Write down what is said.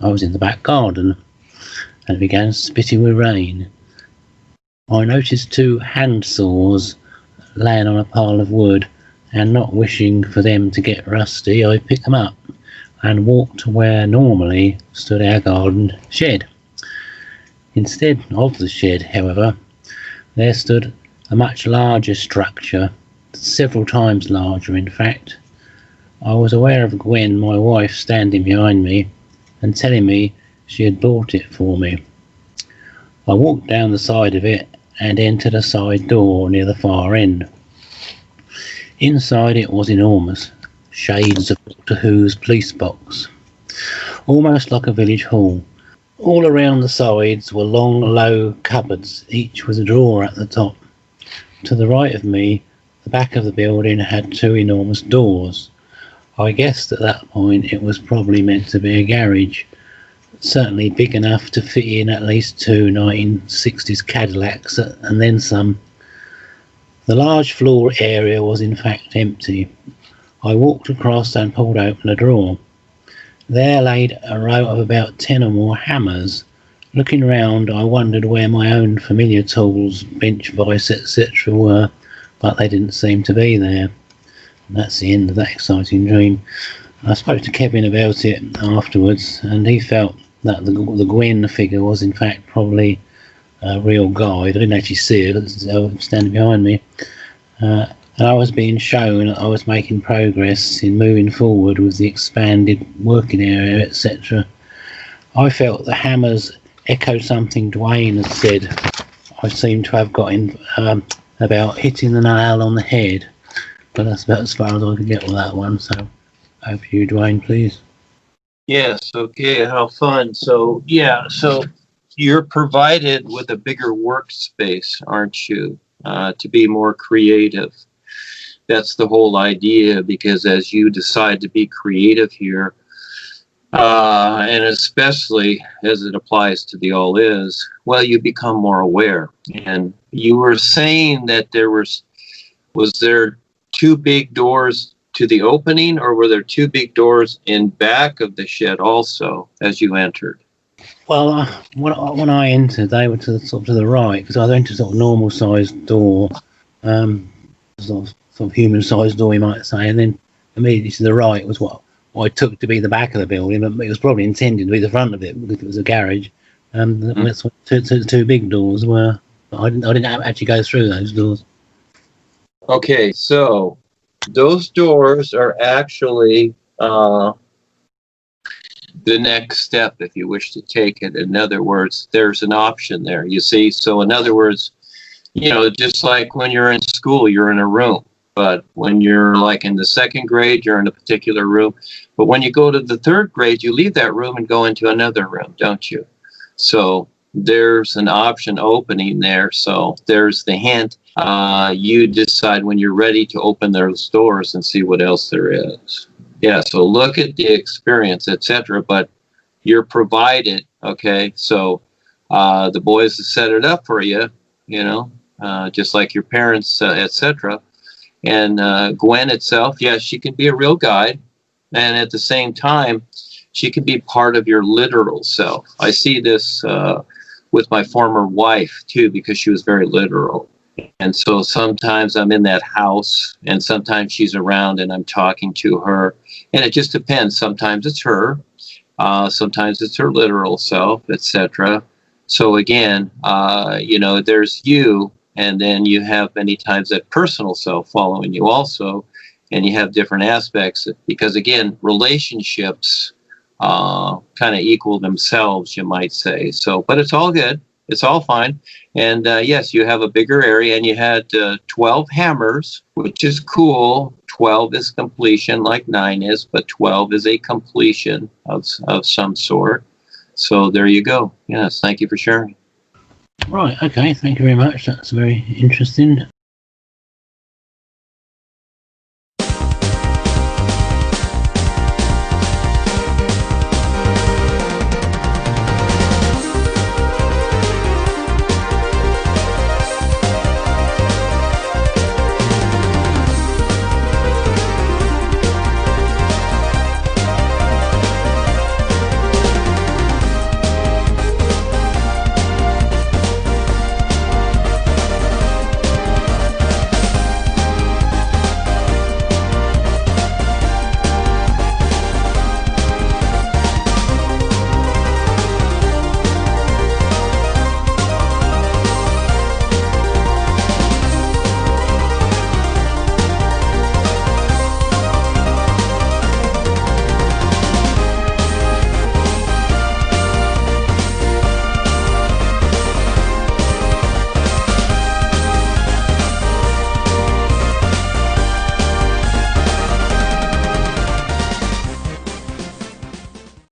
I was in the back garden and it began spitting with rain. I noticed 2 hand saws laying on a pile of wood, and not wishing for them to get rusty, I picked them up and walked to where normally stood our garden shed. Instead of the shed, however, there stood a much larger structure, several times larger in fact. I was aware of Gwen, my wife, standing behind me and telling me she had bought it for me. I walked down the side of it and entered a side door near the far end. Inside it was enormous, shades of Doctor Who's police box, almost like a village hall. All around the sides were long, low cupboards, each with a drawer at the top. To the right of me, the back of the building had 2 enormous doors. I guessed at that point it was probably meant to be a garage, certainly big enough to fit in at least 2 1960s Cadillacs and then some. The large floor area was in fact empty. I walked across and pulled open a drawer. There laid a row of about 10 or more hammers. Looking round, I wondered where my own familiar tools, bench vise, etc. were, but they didn't seem to be there. And that's the end of that exciting dream. I spoke to Kevin about it afterwards, and he felt that the Gwen figure was in fact probably a real guide. I didn't actually see it, it was standing behind me. And I was being shown that I was making progress in moving forward with the expanded working area, etc. I felt the hammers echoed something Dwayne had said. I seem to have got in about hitting the nail on the head, but that's about as far as I could get with that one. So over to you, Dwayne, please. Yes, okay, how fun. So, yeah, so you're provided with a bigger workspace, aren't you, to be more creative. That's the whole idea, because as you decide to be creative here, and especially as it applies to the all is, well, you become more aware. And you were saying that there was there 2 big doors to the opening, or were there 2 big doors in back of the shed also as you entered? Well, when I entered, they were to the right, because I entered a sort of normal sized door, sort of human sized door, you might say, and then immediately to the right was what I took to be the back of the building, but it was probably intended to be the front of it because it was a garage. That's what 2 big doors were. I didn't actually go through those doors. Okay, so those doors are actually the next step if you wish to take it. In other words, there's an option there, you see. So in other words, you know, just like when you're in school, you're in a room. But when you're like in the 2nd grade, you're in a particular room. But when you go to the 3rd grade, you leave that room and go into another room, don't you? So there's an option opening there. So there's the hint. You decide when you're ready to open those doors and see what else there is. Yeah, so look at the experience, etc. But you're provided, okay? So the boys set it up for you, you know, just like your parents, etc. And Gwen itself, yes, she can be a real guide, and at the same time, she can be part of your literal self. I see this with my former wife too, because she was very literal. And so sometimes I'm in that house, and sometimes she's around and I'm talking to her, and it just depends. Sometimes it's her, sometimes it's her literal self, etc. So again, you know, there's you. And then you have many times that personal self following you also, and you have different aspects because, again, relationships kind of equal themselves, you might say. So, but it's all good. It's all fine. And yes, you have a bigger area, and you had 12 hammers, which is cool. 12 is completion like 9 is, but 12 is a completion of some sort. So there you go. Yes, thank you for sharing. Right, okay, thank you very much. That's very interesting.